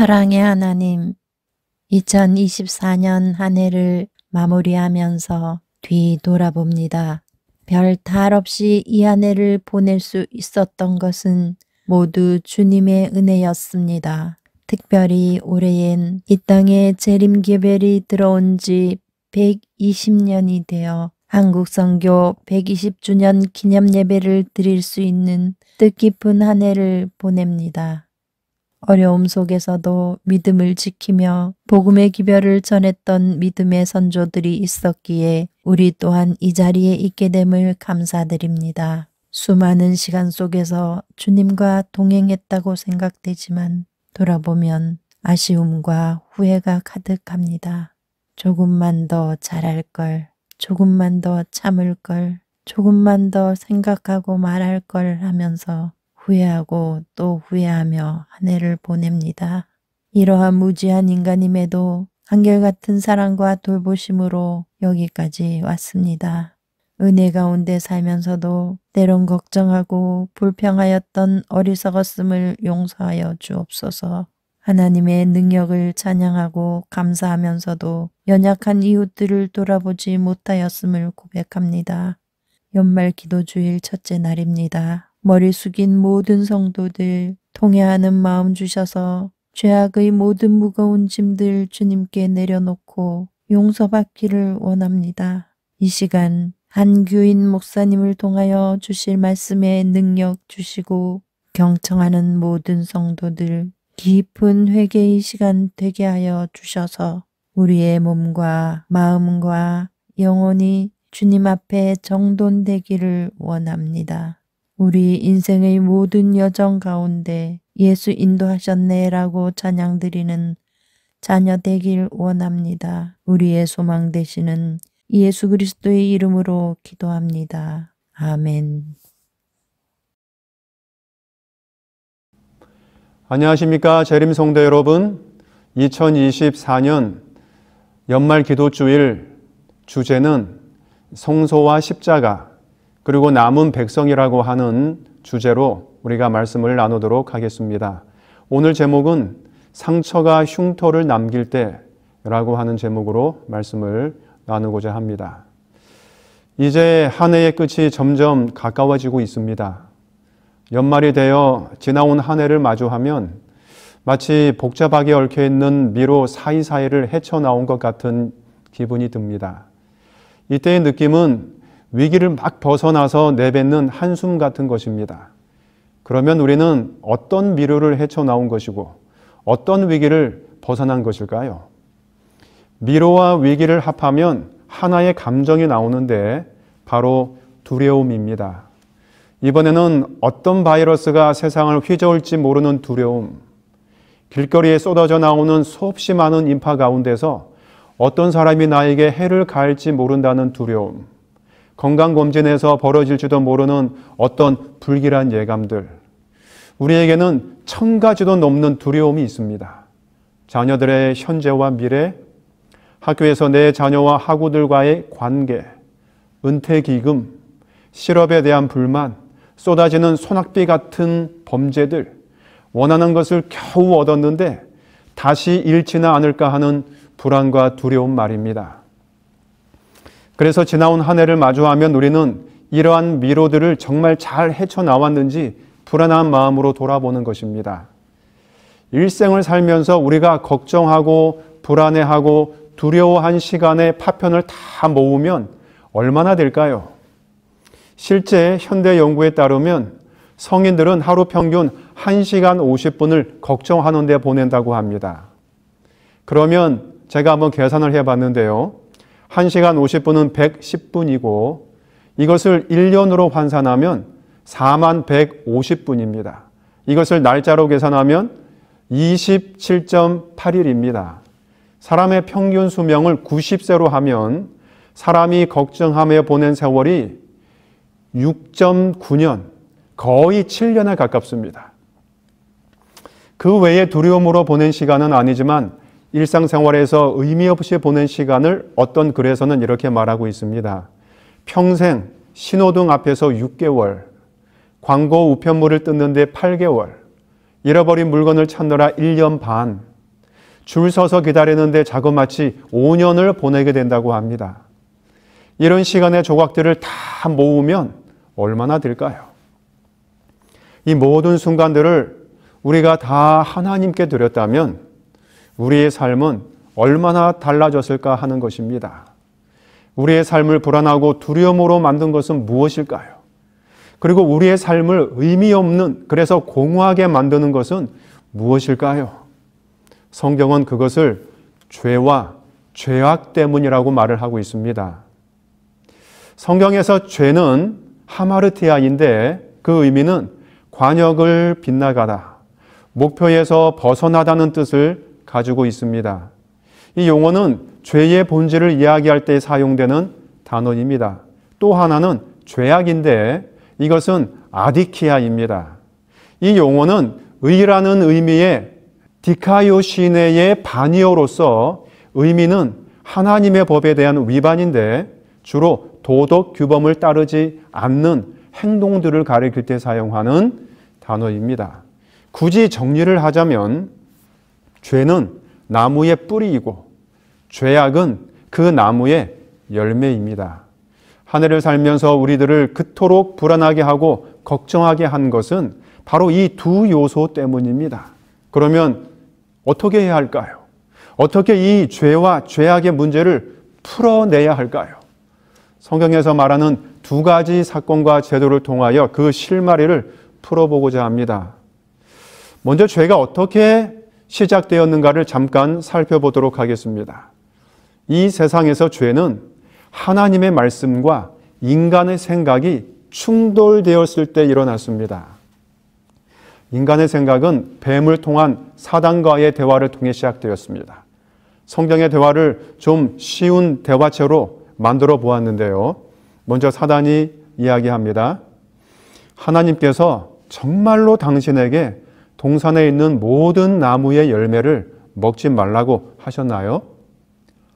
사랑의 하나님, 2024년 한 해를 마무리하면서 뒤돌아봅니다. 별 탈 없이 이 한 해를 보낼 수 있었던 것은 모두 주님의 은혜였습니다. 특별히 올해엔 이 땅에 재림개별이 들어온 지 120년이 되어 한국선교 120주년 기념예배를 드릴 수 있는 뜻깊은 한 해를 보냅니다. 어려움 속에서도 믿음을 지키며 복음의 기별을 전했던 믿음의 선조들이 있었기에 우리 또한 이 자리에 있게 됨을 감사드립니다. 수많은 시간 속에서 주님과 동행했다고 생각되지만 돌아보면 아쉬움과 후회가 가득합니다. 조금만 더 잘할 걸, 조금만 더 참을 걸, 조금만 더 생각하고 말할 걸 하면서 후회하고 또 후회하며 한 해를 보냅니다. 이러한 무지한 인간임에도 한결같은 사랑과 돌보심으로 여기까지 왔습니다. 은혜 가운데 살면서도 때론 걱정하고 불평하였던 어리석었음을 용서하여 주옵소서. 하나님의 능력을 찬양하고 감사하면서도 연약한 이웃들을 돌아보지 못하였음을 고백합니다. 연말 기도주일 첫째 날입니다. 머리 숙인 모든 성도들 통회하는 마음 주셔서 죄악의 모든 무거운 짐들 주님께 내려놓고 용서받기를 원합니다. 이 시간 한규인 목사님을 통하여 주실 말씀에 능력 주시고 경청하는 모든 성도들 깊은 회개의 시간 되게 하여 주셔서 우리의 몸과 마음과 영혼이 주님 앞에 정돈되기를 원합니다. 우리 인생의 모든 여정 가운데 예수 인도하셨네라고 찬양드리는 자녀 되길 원합니다. 우리의 소망 되시는 예수 그리스도의 이름으로 기도합니다. 아멘. 안녕하십니까 재림성도 여러분. 2024년 연말 기도주일 주제는 성소와 십자가 그리고 남은 백성이라고 하는 주제로 우리가 말씀을 나누도록 하겠습니다. 오늘 제목은 상처가 흉터를 남길 때라고 하는 제목으로 말씀을 나누고자 합니다. 이제 한 해의 끝이 점점 가까워지고 있습니다. 연말이 되어 지나온 한 해를 마주하면 마치 복잡하게 얽혀있는 미로 사이사이를 헤쳐나온 것 같은 기분이 듭니다. 이때의 느낌은 위기를 막 벗어나서 내뱉는 한숨 같은 것입니다. 그러면 우리는 어떤 미로를 헤쳐나온 것이고 어떤 위기를 벗어난 것일까요? 미로와 위기를 합하면 하나의 감정이 나오는데 바로 두려움입니다. 이번에는 어떤 바이러스가 세상을 휘저을지 모르는 두려움, 길거리에 쏟아져 나오는 수없이 많은 인파 가운데서 어떤 사람이 나에게 해를 가할지 모른다는 두려움, 건강검진에서 벌어질지도 모르는 어떤 불길한 예감들, 우리에게는 1000가지도 넘는 두려움이 있습니다. 자녀들의 현재와 미래, 학교에서 내 자녀와 학우들과의 관계, 은퇴기금, 실업에 대한 불만, 쏟아지는 소낙비 같은 범죄들, 원하는 것을 겨우 얻었는데 다시 잃지는 않을까 하는 불안과 두려움 말입니다. 그래서 지나온 한 해를 마주하면 우리는 이러한 미로들을 정말 잘 헤쳐나왔는지 불안한 마음으로 돌아보는 것입니다. 일생을 살면서 우리가 걱정하고 불안해하고 두려워한 시간의 파편을 다 모으면 얼마나 될까요? 실제 현대 연구에 따르면 성인들은 하루 평균 1시간 50분을 걱정하는 데 보낸다고 합니다. 그러면 제가 한번 계산을 해봤는데요. 1시간 50분은 110분이고 이것을 1년으로 환산하면 4150분입니다. 이것을 날짜로 계산하면 27.8일입니다. 사람의 평균 수명을 90세로 하면 사람이 걱정하며 보낸 세월이 6.9년, 거의 7년에 가깝습니다. 그 외에 두려움으로 보낸 시간은 아니지만 일상생활에서 의미 없이 보낸 시간을 어떤 글에서는 이렇게 말하고 있습니다. 평생 신호등 앞에서 6개월, 광고 우편물을 뜯는데 8개월, 잃어버린 물건을 찾느라 1년 반, 줄 서서 기다리는데 자그마치 5년을 보내게 된다고 합니다. 이런 시간의 조각들을 다 모으면 얼마나 될까요? 이 모든 순간들을 우리가 다 하나님께 드렸다면 우리의 삶은 얼마나 달라졌을까 하는 것입니다. 우리의 삶을 불안하고 두려움으로 만든 것은 무엇일까요? 그리고 우리의 삶을 의미 없는, 그래서 공허하게 만드는 것은 무엇일까요? 성경은 그것을 죄와 죄악 때문이라고 말을 하고 있습니다. 성경에서 죄는 하마르티아인데 그 의미는 관역을 빗나가다, 목표에서 벗어나다는 뜻을 가지고 있습니다. 이 용어는 죄의 본질을 이야기할 때 사용되는 단어입니다. 또 하나는 죄악인데 이것은 아디키아입니다. 이 용어는 의라는 의미의 디카이오시네의 반이어로서 의미는 하나님의 법에 대한 위반인데 주로 도덕 규범을 따르지 않는 행동들을 가리킬 때 사용하는 단어입니다. 굳이 정리를 하자면 죄는 나무의 뿌리이고 죄악은 그 나무의 열매입니다. 한 해를 살면서 우리들을 그토록 불안하게 하고 걱정하게 한 것은 바로 이 두 요소 때문입니다. 그러면 어떻게 해야 할까요? 어떻게 이 죄와 죄악의 문제를 풀어내야 할까요? 성경에서 말하는 두 가지 사건과 제도를 통하여 그 실마리를 풀어보고자 합니다. 먼저 죄가 어떻게 시작되었는가를 잠깐 살펴보도록 하겠습니다. 이 세상에서 죄는 하나님의 말씀과 인간의 생각이 충돌되었을 때 일어났습니다. 인간의 생각은 뱀을 통한 사단과의 대화를 통해 시작되었습니다. 성경의 대화를 좀 쉬운 대화체로 만들어 보았는데요. 먼저 사단이 이야기합니다. 하나님께서 정말로 당신에게 동산에 있는 모든 나무의 열매를 먹지 말라고 하셨나요?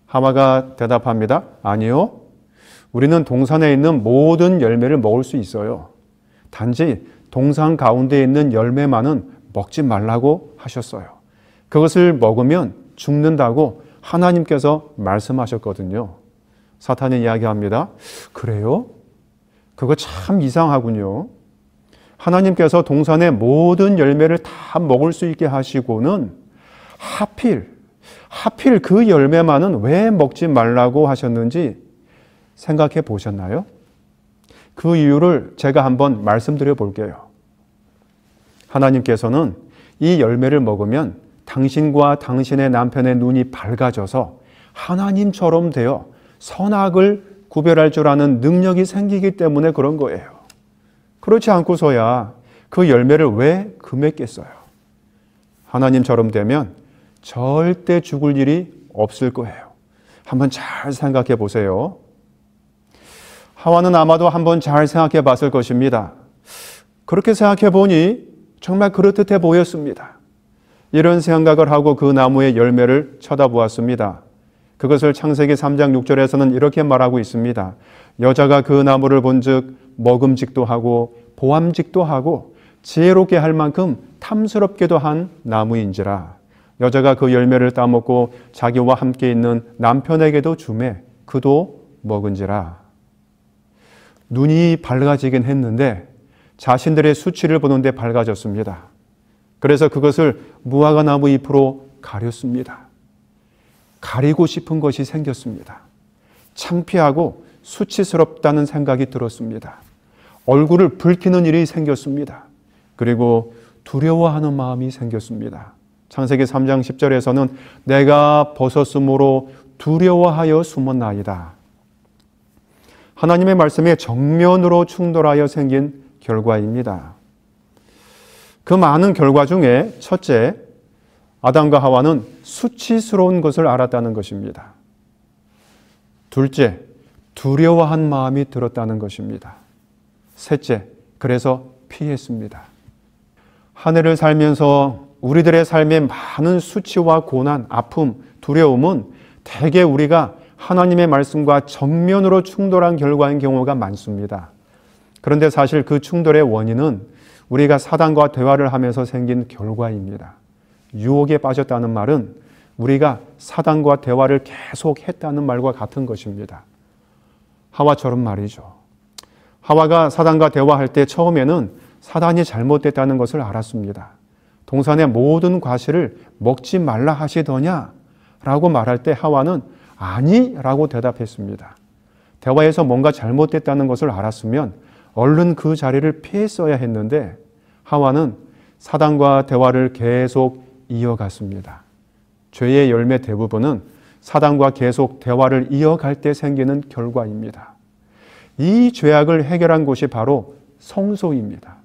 하와가 대답합니다. 아니요. 우리는 동산에 있는 모든 열매를 먹을 수 있어요. 단지 동산 가운데 있는 열매만은 먹지 말라고 하셨어요. 그것을 먹으면 죽는다고 하나님께서 말씀하셨거든요. 사탄이 이야기합니다. 그래요? 그거 참 이상하군요. 하나님께서 동산의 모든 열매를 다 먹을 수 있게 하시고는 하필 그 열매만은 왜 먹지 말라고 하셨는지 생각해 보셨나요? 그 이유를 제가 한번 말씀드려 볼게요. 하나님께서는 이 열매를 먹으면 당신과 당신의 남편의 눈이 밝아져서 하나님처럼 되어 선악을 구별할 줄 아는 능력이 생기기 때문에 그런 거예요. 그렇지 않고서야 그 열매를 왜 금했겠어요? 하나님처럼 되면 절대 죽을 일이 없을 거예요. 한번 잘 생각해 보세요. 하와는 아마도 한번 잘 생각해 봤을 것입니다. 그렇게 생각해 보니 정말 그렇듯해 보였습니다. 이런 생각을 하고 그 나무의 열매를 쳐다보았습니다. 그것을 창세기 3장 6절에서는 이렇게 말하고 있습니다. 여자가 그 나무를 본즉 먹음직도 하고 보암직도 하고 지혜롭게 할 만큼 탐스럽게도 한 나무인지라. 여자가 그 열매를 따먹고 자기와 함께 있는 남편에게도 주매 그도 먹은지라. 눈이 밝아지긴 했는데 자신들의 수치를 보는데 밝아졌습니다. 그래서 그것을 무화과 나무 잎으로 가렸습니다. 가리고 싶은 것이 생겼습니다. 창피하고 수치스럽다는 생각이 들었습니다. 얼굴을 붉히는 일이 생겼습니다. 그리고 두려워하는 마음이 생겼습니다. 창세기 3장 10절에서는 내가 벗었으므로 두려워하여 숨었나이다. 하나님의 말씀에 정면으로 충돌하여 생긴 결과입니다. 그 많은 결과 중에 첫째, 아담과 하와는 수치스러운 것을 알았다는 것입니다. 둘째, 두려워한 마음이 들었다는 것입니다. 셋째, 그래서 피했습니다. 한 해를 살면서 우리들의 삶에 많은 수치와 고난, 아픔, 두려움은 대개 우리가 하나님의 말씀과 정면으로 충돌한 결과인 경우가 많습니다. 그런데 사실 그 충돌의 원인은 우리가 사단과 대화를 하면서 생긴 결과입니다. 유혹에 빠졌다는 말은 우리가 사단과 대화를 계속 했다는 말과 같은 것입니다. 하와처럼 말이죠. 하와가 사단과 대화할 때 처음에는 사단이 잘못됐다는 것을 알았습니다. 동산의 모든 과실을 먹지 말라 하시더냐? 라고 말할 때 하와는 아니 라고 대답했습니다. 대화에서 뭔가 잘못됐다는 것을 알았으면 얼른 그 자리를 피했어야 했는데 하와는 사단과 대화를 계속 이어갔습니다. 죄의 열매 대부분은 사단과 계속 대화를 이어갈 때 생기는 결과입니다. 이 죄악을 해결한 곳이 바로 성소입니다.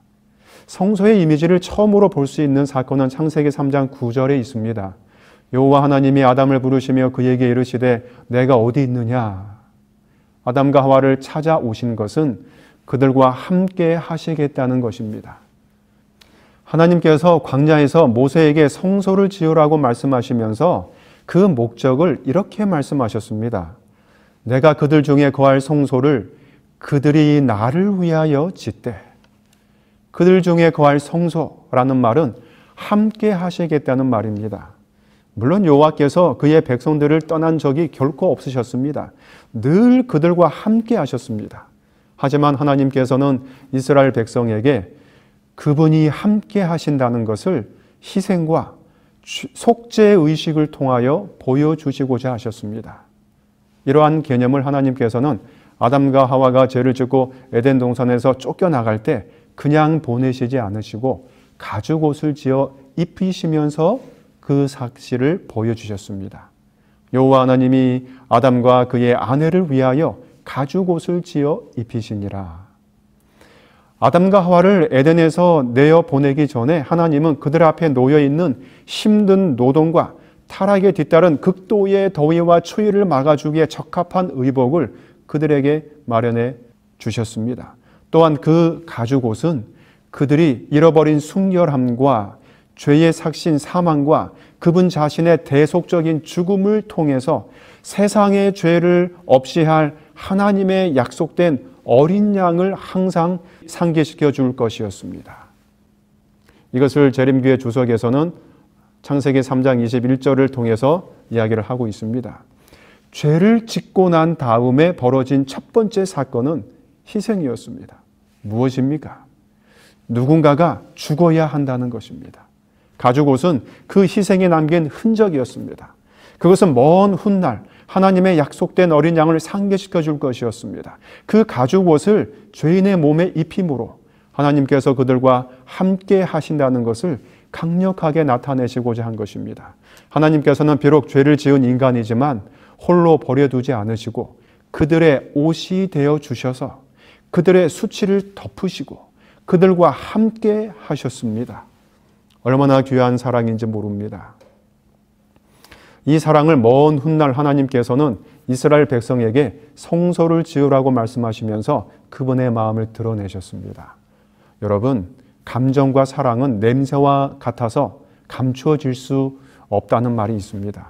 성소의 이미지를 처음으로 볼 수 있는 사건은 창세기 3장 9절에 있습니다. 여호와 하나님이 아담을 부르시며 그에게 이르시되 내가 어디 있느냐? 아담과 하와를 찾아오신 것은 그들과 함께 하시겠다는 것입니다. 하나님께서 광야에서 모세에게 성소를 지으라고 말씀하시면서 그 목적을 이렇게 말씀하셨습니다. 내가 그들 중에 거할 성소를 그들이 나를 위하여 짓되. 그들 중에 거할 성소라는 말은 함께 하시겠다는 말입니다. 물론 여호와께서 그의 백성들을 떠난 적이 결코 없으셨습니다. 늘 그들과 함께 하셨습니다. 하지만 하나님께서는 이스라엘 백성에게 그분이 함께 하신다는 것을 희생과 속죄의식을 통하여 보여주시고자 하셨습니다. 이러한 개념을 하나님께서는 아담과 하와가 죄를 짓고 에덴 동산에서 쫓겨나갈 때 그냥 보내시지 않으시고 가죽옷을 지어 입히시면서 그 사실을 보여주셨습니다. 여호와 하나님이 아담과 그의 아내를 위하여 가죽옷을 지어 입히시니라. 아담과 하와를 에덴에서 내어 보내기 전에 하나님은 그들 앞에 놓여 있는 힘든 노동과 타락에 뒤따른 극도의 더위와 추위를 막아주기에 적합한 의복을 그들에게 마련해 주셨습니다. 또한 그 가죽옷은 그들이 잃어버린 순결함과 죄의 삭신 사망과 그분 자신의 대속적인 죽음을 통해서 세상의 죄를 없이 할 하나님의 약속된 어린 양을 항상 상기시켜 줄 것이었습니다. 이것을 재림교회 주석에서는 창세기 3장 21절을 통해서 이야기를 하고 있습니다. 죄를 짓고 난 다음에 벌어진 첫 번째 사건은 희생이었습니다. 무엇입니까? 누군가가 죽어야 한다는 것입니다. 가죽옷은 그 희생에 남긴 흔적이었습니다. 그것은 먼 훗날 하나님의 약속된 어린 양을 상기시켜 줄 것이었습니다. 그 가죽옷을 죄인의 몸에 입힘으로 하나님께서 그들과 함께 하신다는 것을 강력하게 나타내시고자 한 것입니다. 하나님께서는 비록 죄를 지은 인간이지만 홀로 버려두지 않으시고 그들의 옷이 되어 주셔서 그들의 수치를 덮으시고 그들과 함께 하셨습니다. 얼마나 귀한 사랑인지 모릅니다. 이 사랑을 먼 훗날 하나님께서는 이스라엘 백성에게 성소를 지으라고 말씀하시면서 그분의 마음을 드러내셨습니다. 여러분, 감정과 사랑은 냄새와 같아서 감추어질 수 없다는 말이 있습니다.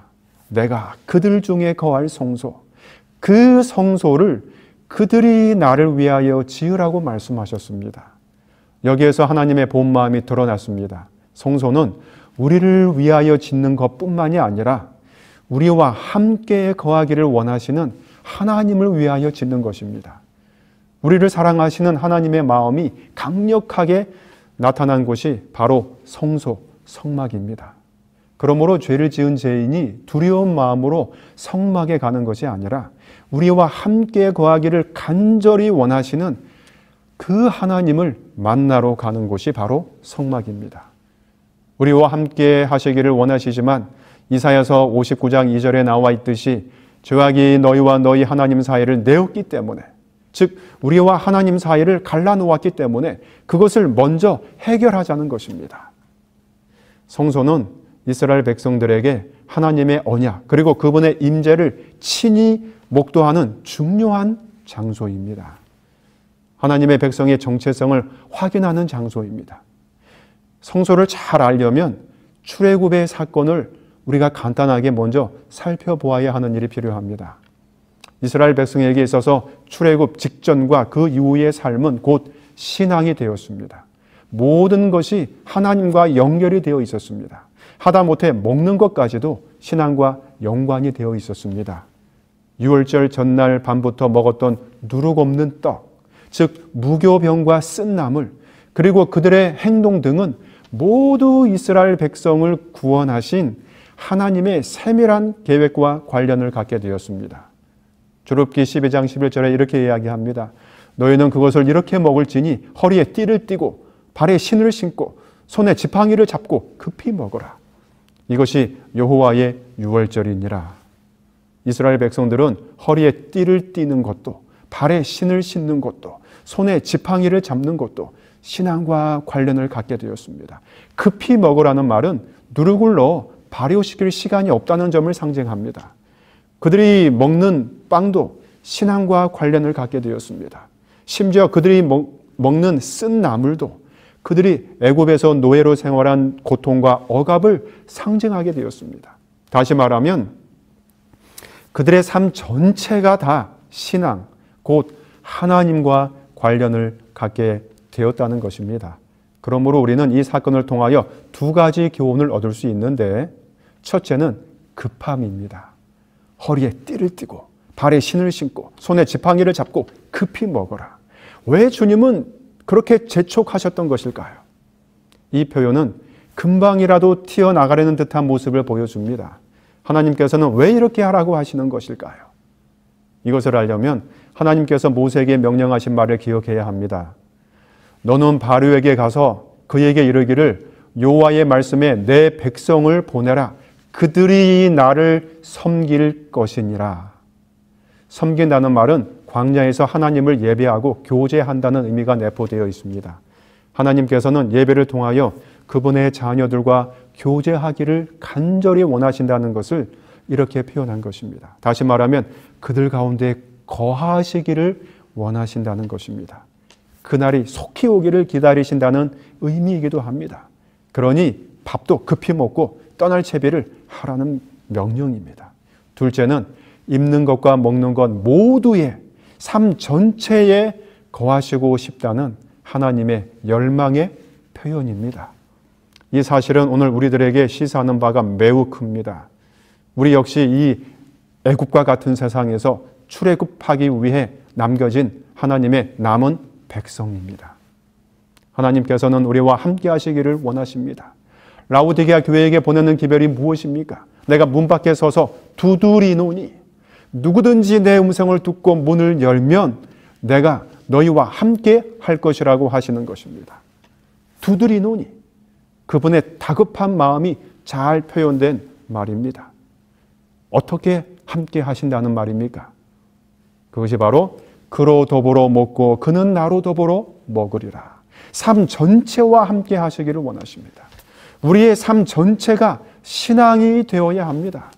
내가 그들 중에 거할 성소, 그 성소를 그들이 나를 위하여 지으라고 말씀하셨습니다. 여기에서 하나님의 본 마음이 드러났습니다. 성소는 우리를 위하여 짓는 것뿐만이 아니라 우리와 함께 거하기를 원하시는 하나님을 위하여 짓는 것입니다. 우리를 사랑하시는 하나님의 마음이 강력하게 나타난 곳이 바로 성소, 성막입니다. 그러므로 죄를 지은 죄인이 두려운 마음으로 성막에 가는 것이 아니라 우리와 함께 거하기를 간절히 원하시는 그 하나님을 만나러 가는 곳이 바로 성막입니다. 우리와 함께 하시기를 원하시지만 이사야서 59장 2절에 나와 있듯이 죄악이 너희와 너희 하나님 사이를 내었기 때문에, 즉 우리와 하나님 사이를 갈라놓았기 때문에 그것을 먼저 해결하자는 것입니다. 성소는 이스라엘 백성들에게 하나님의 언약 그리고 그분의 임재를 친히 목도하는 중요한 장소입니다. 하나님의 백성의 정체성을 확인하는 장소입니다. 성소를 잘 알려면 출애굽의 사건을 우리가 간단하게 먼저 살펴보아야 하는 일이 필요합니다. 이스라엘 백성에게 있어서 출애굽 직전과 그 이후의 삶은 곧 신앙이 되었습니다. 모든 것이 하나님과 연결이 되어 있었습니다. 하다못해 먹는 것까지도 신앙과 연관이 되어 있었습니다. 유월절 전날 밤부터 먹었던 누룩 없는 떡, 즉 무교병과 쓴 나물, 그리고 그들의 행동 등은 모두 이스라엘 백성을 구원하신 하나님의 세밀한 계획과 관련을 갖게 되었습니다. 출애굽기 12장 11절에 이렇게 이야기합니다. 너희는 그것을 이렇게 먹을지니 허리에 띠를 띠고 발에 신을 신고 손에 지팡이를 잡고 급히 먹어라. 이것이 여호와의 유월절이니라. 이스라엘 백성들은 허리에 띠를 띠는 것도, 발에 신을 신는 것도, 손에 지팡이를 잡는 것도 신앙과 관련을 갖게 되었습니다. 급히 먹으라는 말은 누룩을 넣어 발효시킬 시간이 없다는 점을 상징합니다. 그들이 먹는 빵도 신앙과 관련을 갖게 되었습니다. 심지어 그들이 먹는 쓴 나물도 그들이 애굽에서 노예로 생활한 고통과 억압을 상징하게 되었습니다. 다시 말하면 그들의 삶 전체가 다 신앙, 곧 하나님과 관련을 갖게 되었다는 것입니다. 그러므로 우리는 이 사건을 통하여 두 가지 교훈을 얻을 수 있는데, 첫째는 급함입니다. 허리에 띠를 띠고 발에 신을 신고 손에 지팡이를 잡고 급히 먹어라. 왜 주님은 그렇게 재촉하셨던 것일까요? 이 표현은 금방이라도 튀어나가려는 듯한 모습을 보여줍니다. 하나님께서는 왜 이렇게 하라고 하시는 것일까요? 이것을 알려면 하나님께서 모세에게 명령하신 말을 기억해야 합니다. 너는 바로에게 가서 그에게 이르기를 여호와의 말씀에 내 백성을 보내라. 그들이 나를 섬길 것이니라. 섬긴다는 말은 광야에서 하나님을 예배하고 교제한다는 의미가 내포되어 있습니다. 하나님께서는 예배를 통하여 그분의 자녀들과 교제하기를 간절히 원하신다는 것을 이렇게 표현한 것입니다. 다시 말하면 그들 가운데 거하시기를 원하신다는 것입니다. 그날이 속히 오기를 기다리신다는 의미이기도 합니다. 그러니 밥도 급히 먹고 떠날 채비를 하라는 명령입니다. 둘째는 입는 것과 먹는 것 모두의 삶 전체에 거하시고 싶다는 하나님의 열망의 표현입니다. 이 사실은 오늘 우리들에게 시사하는 바가 매우 큽니다. 우리 역시 이 애굽과 같은 세상에서 출애굽하기 위해 남겨진 하나님의 남은 백성입니다. 하나님께서는 우리와 함께 하시기를 원하십니다. 라오디게아 교회에게 보내는 기별이 무엇입니까? 내가 문 밖에 서서 두드리노니 누구든지 내 음성을 듣고 문을 열면 내가 너희와 함께 할 것이라고 하시는 것입니다. 두드리노니, 그분의 다급한 마음이 잘 표현된 말입니다. 어떻게 함께 하신다는 말입니까? 그것이 바로 그로 더불어 먹고 그는 나로 더불어 먹으리라. 삶 전체와 함께 하시기를 원하십니다. 우리의 삶 전체가 신앙이 되어야 합니다.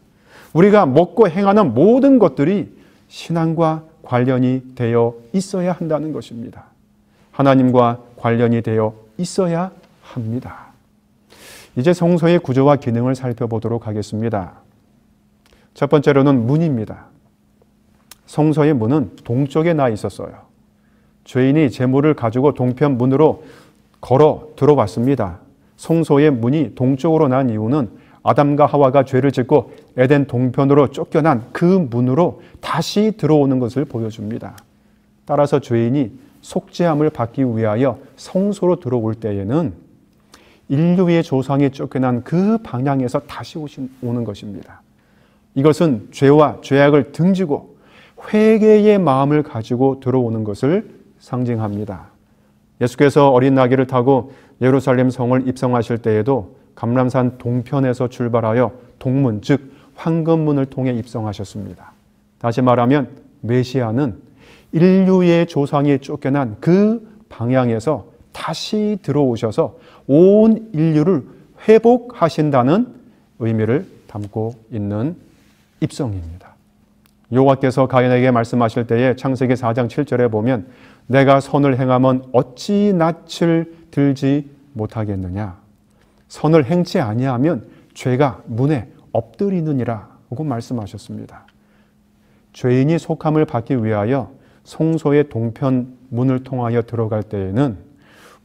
우리가 먹고 행하는 모든 것들이 신앙과 관련이 되어 있어야 한다는 것입니다. 하나님과 관련이 되어 있어야 합니다. 이제 성소의 구조와 기능을 살펴보도록 하겠습니다. 첫 번째로는 문입니다. 성소의 문은 동쪽에 나 있었어요. 죄인이 제물을 가지고 동편 문으로 걸어 들어왔습니다. 성소의 문이 동쪽으로 난 이유는 아담과 하와가 죄를 짓고 에덴 동편으로 쫓겨난 그 문으로 다시 들어오는 것을 보여줍니다. 따라서 죄인이 속죄함을 받기 위하여 성소로 들어올 때에는 인류의 조상이 쫓겨난 그 방향에서 다시 오는 것입니다. 이것은 죄와 죄악을 등지고 회개의 마음을 가지고 들어오는 것을 상징합니다. 예수께서 어린 나귀를 타고 예루살렘 성을 입성하실 때에도 감람산 동편에서 출발하여 동문, 즉 황금문을 통해 입성하셨습니다. 다시 말하면 메시아는 인류의 조상이 쫓겨난 그 방향에서 다시 들어오셔서 온 인류를 회복하신다는 의미를 담고 있는 입성입니다. 여호와께서 가인에게 말씀하실 때에 창세기 4장 7절에 보면 내가 선을 행하면 어찌 낯을 들지 못하겠느냐. 선을 행치 아니하면 죄가 문에 엎드리느니라 하고 말씀하셨습니다. 죄인이 속함을 받기 위하여 성소의 동편 문을 통하여 들어갈 때에는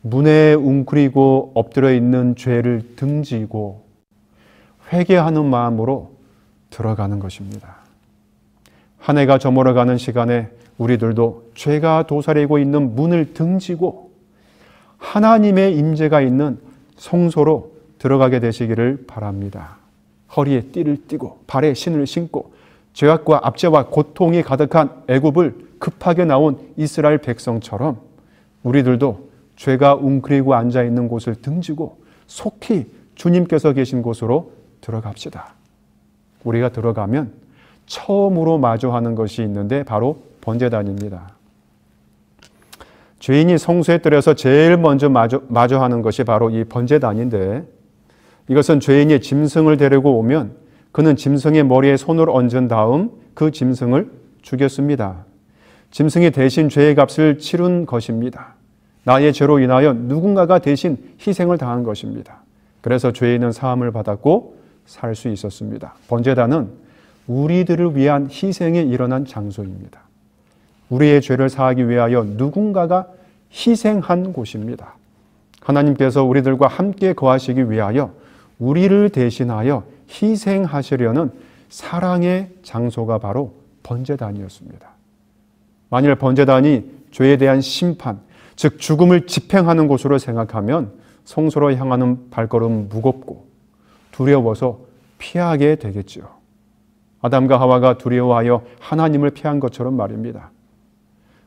문에 웅크리고 엎드려 있는 죄를 등지고 회개하는 마음으로 들어가는 것입니다. 한 해가 저물어가는 시간에 우리들도 죄가 도사리고 있는 문을 등지고 하나님의 임재가 있는 성소로 들어가게 되시기를 바랍니다. 허리에 띠를 띠고 발에 신을 신고 죄악과 압제와 고통이 가득한 애굽을 급하게 나온 이스라엘 백성처럼 우리들도 죄가 웅크리고 앉아있는 곳을 등지고 속히 주님께서 계신 곳으로 들어갑시다. 우리가 들어가면 처음으로 마주하는 것이 있는데 바로 번제단입니다. 죄인이 성소에 들어서 제일 먼저 마주하는 것이 바로 이 번제단인데 이것은 죄인이 짐승을 데리고 오면 그는 짐승의 머리에 손을 얹은 다음 그 짐승을 죽였습니다. 짐승이 대신 죄의 값을 치른 것입니다. 나의 죄로 인하여 누군가가 대신 희생을 당한 것입니다. 그래서 죄인은 사함을 받았고 살 수 있었습니다. 번제단은 우리들을 위한 희생이 일어난 장소입니다. 우리의 죄를 사하기 위하여 누군가가 희생한 곳입니다. 하나님께서 우리들과 함께 거하시기 위하여 우리를 대신하여 희생하시려는 사랑의 장소가 바로 번제단이었습니다. 만일 번제단이 죄에 대한 심판, 즉 죽음을 집행하는 곳으로 생각하면 성소로 향하는 발걸음은 무겁고 두려워서 피하게 되겠지요. 아담과 하와가 두려워하여 하나님을 피한 것처럼 말입니다.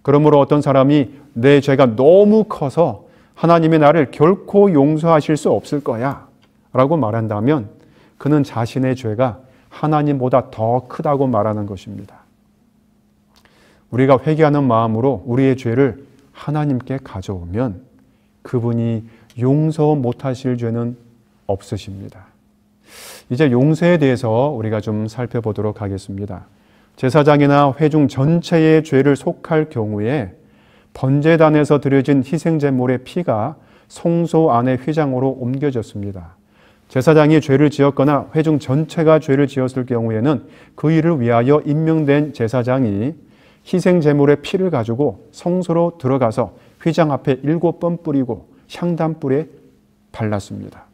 그러므로 어떤 사람이 내 죄가 너무 커서 하나님이 나를 결코 용서하실 수 없을 거야 라고 말한다면 그는 자신의 죄가 하나님보다 더 크다고 말하는 것입니다. 우리가 회개하는 마음으로 우리의 죄를 하나님께 가져오면 그분이 용서 못하실 죄는 없으십니다. 이제 용서에 대해서 우리가 좀 살펴보도록 하겠습니다. 제사장이나 회중 전체의 죄를 속할 경우에 번제단에서 드려진 희생제물의 피가 성소 안의 휘장으로 옮겨졌습니다. 제사장이 죄를 지었거나 회중 전체가 죄를 지었을 경우에는 그 일을 위하여 임명된 제사장이 희생제물의 피를 가지고 성소로 들어가서 휘장 앞에 7번 뿌리고 향단불에 발랐습니다.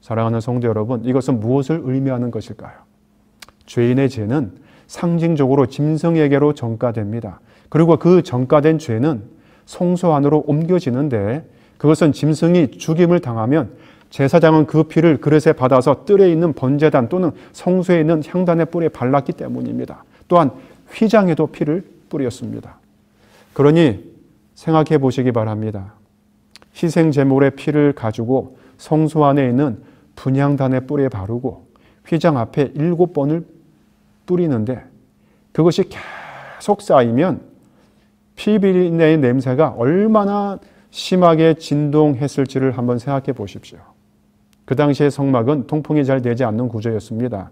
사랑하는 성도 여러분, 이것은 무엇을 의미하는 것일까요? 죄인의 죄는 상징적으로 짐승에게로 전가됩니다. 그리고 그 전가된 죄는 성소 안으로 옮겨지는데 그것은 짐승이 죽임을 당하면 제사장은 그 피를 그릇에 받아서 뜰에 있는 번제단 또는 성소에 있는 향단의 뿔에 발랐기 때문입니다. 또한 휘장에도 피를 뿌렸습니다. 그러니 생각해 보시기 바랍니다. 희생제물의 피를 가지고 성소 안에 있는 분향단의 뿔에 바르고 휘장 앞에 7번을 뿌리는데 그것이 계속 쌓이면 피비린내의 냄새가 얼마나 심하게 진동했을지를 한번 생각해 보십시오. 그 당시의 성막은 통풍이 잘 되지 않는 구조였습니다.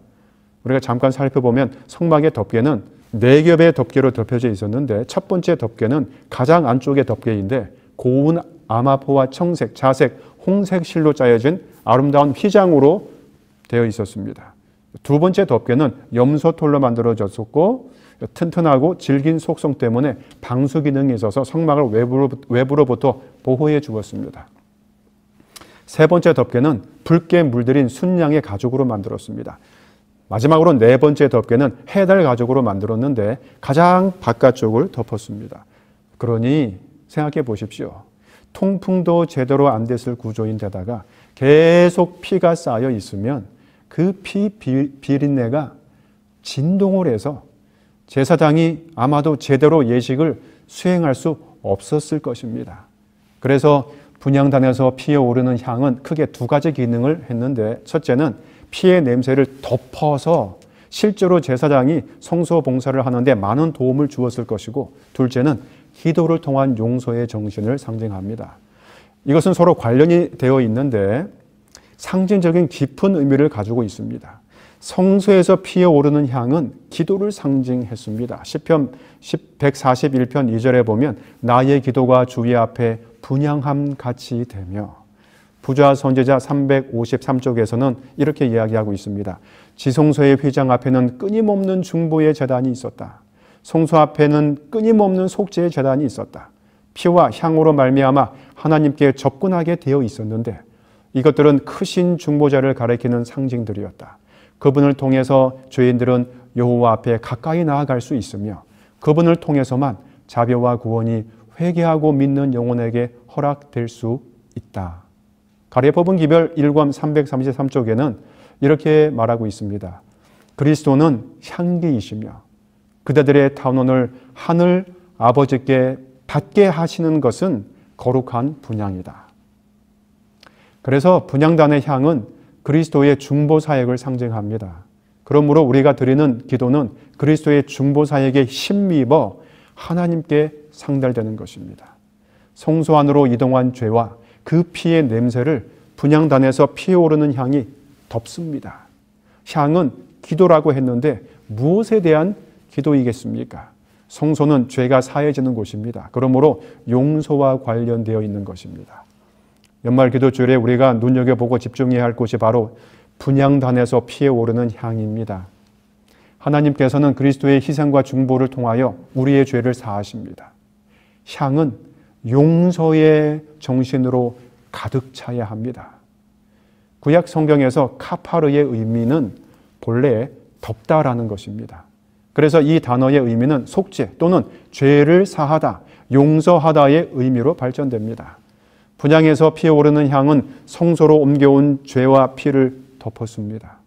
우리가 잠깐 살펴보면 성막의 덮개는 4겹의 덮개로 덮여져 있었는데 첫 번째 덮개는 가장 안쪽의 덮개인데 고운 아마포와 청색, 자색, 홍색 실로 짜여진 아름다운 휘장으로 되어 있었습니다. 두 번째 덮개는 염소털로 만들어졌었고 튼튼하고 질긴 속성 때문에 방수 기능이 있어서 성막을 외부로부터 보호해 주었습니다. 세 번째 덮개는 붉게 물들인 순양의 가죽으로 만들었습니다. 마지막으로 네 번째 덮개는 해달 가죽으로 만들었는데 가장 바깥쪽을 덮었습니다. 그러니 생각해 보십시오. 통풍도 제대로 안 됐을 구조인데다가 계속 피가 쌓여 있으면 그 피 비린내가 진동을 해서 제사장이 아마도 제대로 예식을 수행할 수 없었을 것입니다. 그래서 분향단에서 피에 오르는 향은 크게 두 가지 기능을 했는데 첫째는 피의 냄새를 덮어서 실제로 제사장이 성소 봉사를 하는데 많은 도움을 주었을 것이고 둘째는 기도를 통한 용서의 정신을 상징합니다. 이것은 서로 관련이 되어 있는데 상징적인 깊은 의미를 가지고 있습니다. 성소에서 피어 오르는 향은 기도를 상징했습니다. 시편 141편 2절에 보면 나의 기도가 주의 앞에 분향함 같이 되며 부자 선지자 353쪽에서는 이렇게 이야기하고 있습니다. 지성소의 휘장 앞에는 끊임없는 중보의 제단이 있었다. 성소 앞에는 끊임없는 속죄의 제단이 있었다. 피와 향으로 말미암아 하나님께 접근하게 되어 있었는데 이것들은 크신 중보자를 가리키는 상징들이었다. 그분을 통해서 죄인들은 여호와 앞에 가까이 나아갈 수 있으며 그분을 통해서만 자비와 구원이 회개하고 믿는 영혼에게 허락될 수 있다. 가랴법은 기별 1권 333쪽에는 이렇게 말하고 있습니다. 그리스도는 향기이시며 그대들의 탄원을 하늘 아버지께 받게 하시는 것은 거룩한 분향이다. 그래서 분향단의 향은 그리스도의 중보 사역을 상징합니다. 그러므로 우리가 드리는 기도는 그리스도의 중보 사역에 힘입어 하나님께 상달되는 것입니다. 성소 안으로 이동한 죄와 그 피의 냄새를 분향단에서 피어오르는 향이 덮습니다. 향은 기도라고 했는데 무엇에 대한 기도이겠습니까? 성소는 죄가 사해지는 곳입니다. 그러므로 용서와 관련되어 있는 것입니다. 연말 기도주일에 우리가 눈여겨보고 집중해야 할 곳이 바로 분향단에서 피어오르는 향입니다. 하나님께서는 그리스도의 희생과 중보를 통하여 우리의 죄를 사하십니다. 향은 용서의 정신으로 가득 차야 합니다. 구약 성경에서 카파르의 의미는 본래 덮다라는 것입니다. 그래서 이 단어의 의미는 속죄 또는 죄를 사하다, 용서하다의 의미로 발전됩니다. 분향에서 피어오르는 향은 성소로 옮겨온 죄와 피를 덮었습니다.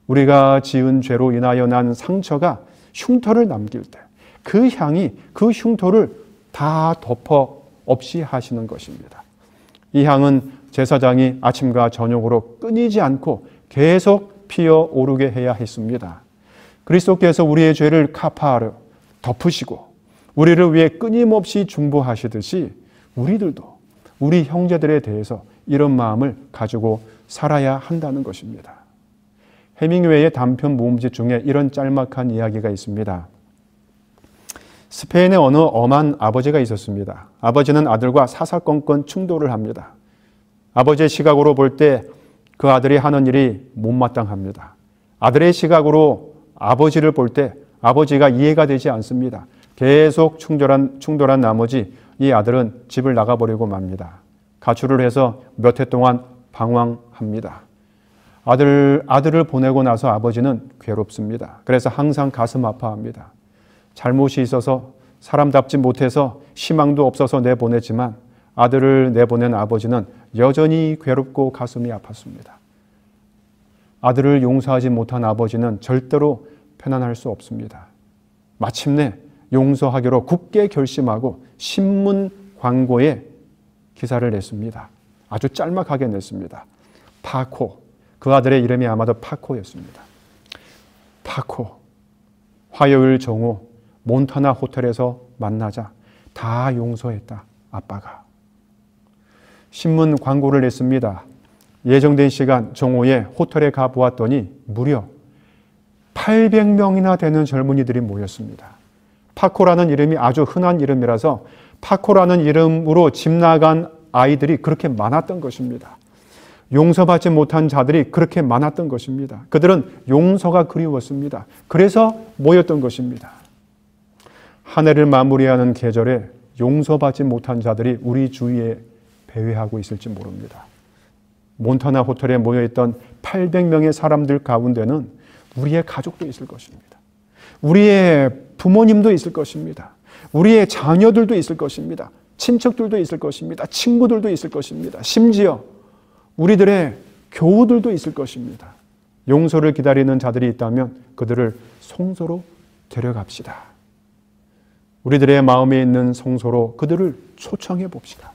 우리가 지은 죄로 인하여 난 상처가 흉터를 남길 때 그 향이 그 흉터를 다 덮어 없이 하시는 것입니다. 이 향은 제사장이 아침과 저녁으로 끊이지 않고 계속 피어오르게 해야 했습니다. 그리스도께서 우리의 죄를 카파르 덮으시고 우리를 위해 끊임없이 중보하시듯이 우리들도 우리 형제들에 대해서 이런 마음을 가지고 살아야 한다는 것입니다. 해밍웨이의 단편 모음집 중에 이런 짤막한 이야기가 있습니다. 스페인에 어느 엄한 아버지가 있었습니다. 아버지는 아들과 사사건건 충돌을 합니다. 아버지의 시각으로 볼 때 그 아들이 하는 일이 못마땅합니다. 아들의 시각으로 아버지를 볼 때 아버지가 이해가 되지 않습니다. 계속 충돌한 나머지 이 아들은 집을 나가버리고 맙니다. 가출을 해서 몇 해 동안 방황합니다. 아들을 보내고 나서 아버지는 괴롭습니다. 그래서 항상 가슴 아파합니다. 잘못이 있어서 사람답지 못해서 희망도 없어서 내보냈지만 아들을 내보낸 아버지는 여전히 괴롭고 가슴이 아팠습니다. 아들을 용서하지 못한 아버지는 절대로 편안할 수 없습니다. 마침내 용서하기로 굳게 결심하고 신문 광고에 기사를 냈습니다. 아주 짤막하게 냈습니다. 파코, 그 아들의 이름이 아마도 파코였습니다. 파코, 화요일 정오 몬타나 호텔에서 만나자 다 용서했다, 아빠가. 신문 광고를 냈습니다. 예정된 시간 정오에 호텔에 가보았더니 무려 800명이나 되는 젊은이들이 모였습니다. 파코라는 이름이 아주 흔한 이름이라서 파코라는 이름으로 집 나간 아이들이 그렇게 많았던 것입니다. 용서받지 못한 자들이 그렇게 많았던 것입니다. 그들은 용서가 그리웠습니다. 그래서 모였던 것입니다. 한 해를 마무리하는 계절에 용서받지 못한 자들이 우리 주위에 배회하고 있을지 모릅니다. 몬타나 호텔에 모여있던 800명의 사람들 가운데는 우리의 가족도 있을 것입니다. 우리의 부모님도 있을 것입니다. 우리의 자녀들도 있을 것입니다. 친척들도 있을 것입니다. 친구들도 있을 것입니다. 심지어 우리들의 교우들도 있을 것입니다. 용서를 기다리는 자들이 있다면 그들을 성소로 데려갑시다. 우리들의 마음에 있는 성소로 그들을 초청해 봅시다.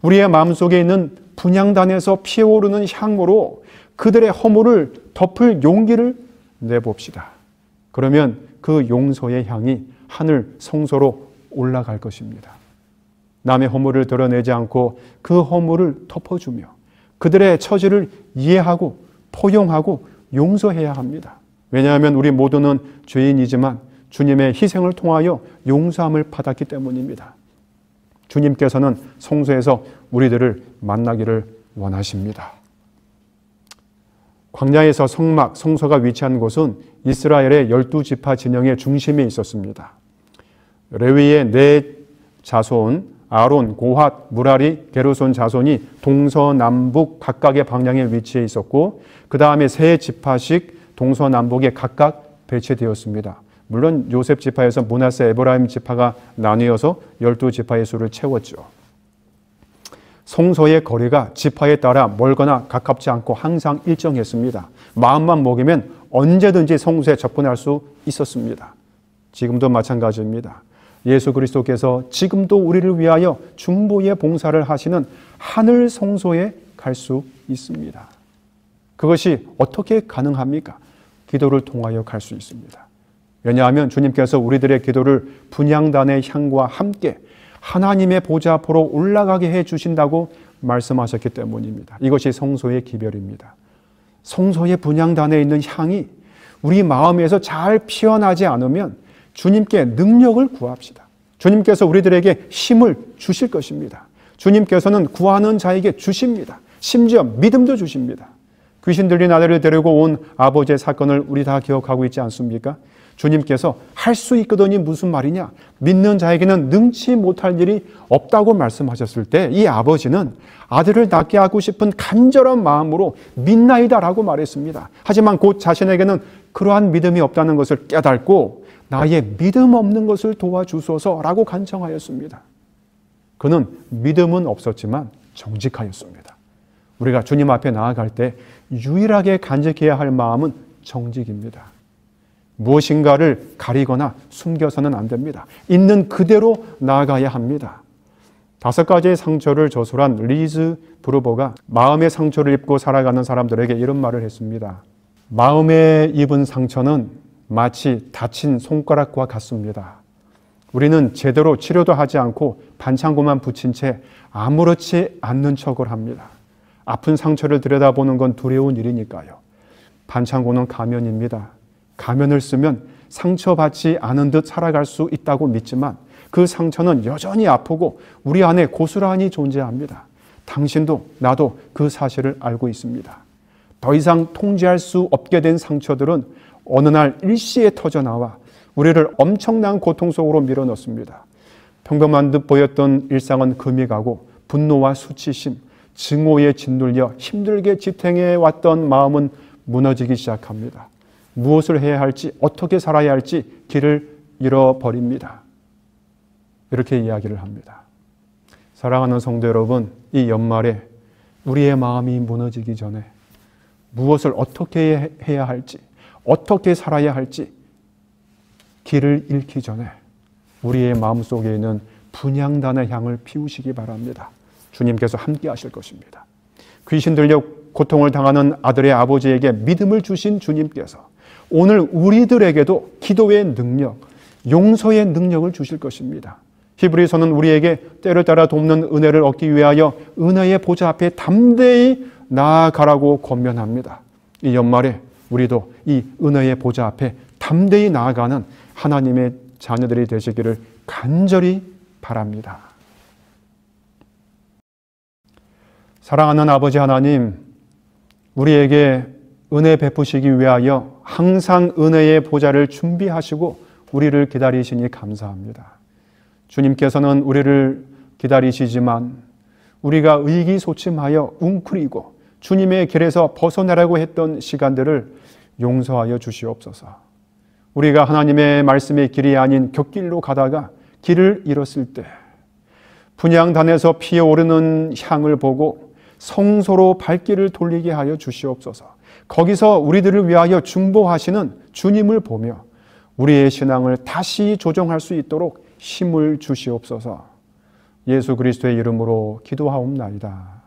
우리의 마음속에 있는 분향단에서 피어오르는 향으로 그들의 허물을 덮을 용기를 내봅시다. 그러면 그 용서의 향이 하늘 성소로 올라갈 것입니다. 남의 허물을 드러내지 않고 그 허물을 덮어주며 그들의 처지를 이해하고 포용하고 용서해야 합니다. 왜냐하면 우리 모두는 죄인이지만 주님의 희생을 통하여 용서함을 받았기 때문입니다. 주님께서는 성소에서 우리들을 만나기를 원하십니다. 광야에서 성막, 성소가 위치한 곳은 이스라엘의 12지파 진영의 중심에 있었습니다. 레위의 네 자손, 아론, 고핫, 무라리, 게르손 자손이 동서남북 각각의 방향에 위치해 있었고 그 다음에 세 지파씩 동서남북에 각각 배치되었습니다. 물론 요셉 지파에서 므낫세, 에브라임 지파가 나뉘어서 12지파의 수를 채웠죠. 성소의 거리가 지파에 따라 멀거나 가깝지 않고 항상 일정했습니다. 마음만 먹이면 언제든지 성소에 접근할 수 있었습니다. 지금도 마찬가지입니다. 예수 그리스도께서 지금도 우리를 위하여 중보의 봉사를 하시는 하늘 성소에 갈 수 있습니다. 그것이 어떻게 가능합니까? 기도를 통하여 갈 수 있습니다. 왜냐하면 주님께서 우리들의 기도를 분향단의 향과 함께 하나님의 보좌 앞으로 올라가게 해 주신다고 말씀하셨기 때문입니다. 이것이 성소의 기별입니다. 성소의 분향단에 있는 향이 우리 마음에서 잘 피어나지 않으면 주님께 능력을 구합시다. 주님께서 우리들에게 힘을 주실 것입니다. 주님께서는 구하는 자에게 주십니다. 심지어 믿음도 주십니다. 귀신 들린 아들을 데리고 온 아버지의 사건을 우리 다 기억하고 있지 않습니까? 주님께서 할 수 있거든이 무슨 말이냐? 믿는 자에게는 능치 못할 일이 없다고 말씀하셨을 때 이 아버지는 아들을 낳게 하고 싶은 간절한 마음으로 믿나이다라고 말했습니다. 하지만 곧 자신에게는 그러한 믿음이 없다는 것을 깨닫고 나의 믿음 없는 것을 도와주소서라고 간청하였습니다. 그는 믿음은 없었지만 정직하였습니다. 우리가 주님 앞에 나아갈 때 유일하게 간직해야 할 마음은 정직입니다. 무엇인가를 가리거나 숨겨서는 안 됩니다. 있는 그대로 나아가야 합니다. 5가지의 상처를 저술한 리즈 브루버가 마음의 상처를 입고 살아가는 사람들에게 이런 말을 했습니다. 마음에 입은 상처는 마치 다친 손가락과 같습니다. 우리는 제대로 치료도 하지 않고 반창고만 붙인 채 아무렇지 않는 척을 합니다. 아픈 상처를 들여다보는 건 두려운 일이니까요. 반창고는 가면입니다. 가면을 쓰면 상처받지 않은 듯 살아갈 수 있다고 믿지만 그 상처는 여전히 아프고 우리 안에 고스란히 존재합니다. 당신도 나도 그 사실을 알고 있습니다. 더 이상 통제할 수 없게 된 상처들은 어느 날 일시에 터져나와 우리를 엄청난 고통 속으로 밀어넣습니다. 평범한 듯 보였던 일상은 금이 가고 분노와 수치심, 증오에 짓눌려 힘들게 지탱해 왔던 마음은 무너지기 시작합니다. 무엇을 해야 할지, 어떻게 살아야 할지 길을 잃어버립니다. 이렇게 이야기를 합니다. 사랑하는 성도 여러분, 이 연말에 우리의 마음이 무너지기 전에 무엇을 어떻게 해야 할지, 어떻게 살아야 할지 길을 잃기 전에 우리의 마음속에 있는 분향단의 향을 피우시기 바랍니다. 주님께서 함께 하실 것입니다. 귀신 들려 고통을 당하는 아들의 아버지에게 믿음을 주신 주님께서 오늘 우리들에게도 기도의 능력, 용서의 능력을 주실 것입니다. 히브리서는 우리에게 때를 따라 돕는 은혜를 얻기 위하여 은혜의 보좌 앞에 담대히 나아가라고 권면합니다. 이 연말에 우리도 이 은혜의 보좌 앞에 담대히 나아가는 하나님의 자녀들이 되시기를 간절히 바랍니다. 사랑하는 아버지 하나님, 우리에게 은혜 베푸시기 위하여 항상 은혜의 보좌를 준비하시고 우리를 기다리시니 감사합니다. 주님께서는 우리를 기다리시지만 우리가 의기소침하여 웅크리고 주님의 길에서 벗어나려고 했던 시간들을 용서하여 주시옵소서. 우리가 하나님의 말씀의 길이 아닌 곁길로 가다가 길을 잃었을 때 분향단에서 피어오르는 향을 보고 성소로 발길을 돌리게 하여 주시옵소서. 거기서 우리들을 위하여 중보하시는 주님을 보며 우리의 신앙을 다시 조정할 수 있도록 힘을 주시옵소서. 예수 그리스도의 이름으로 기도하옵나이다.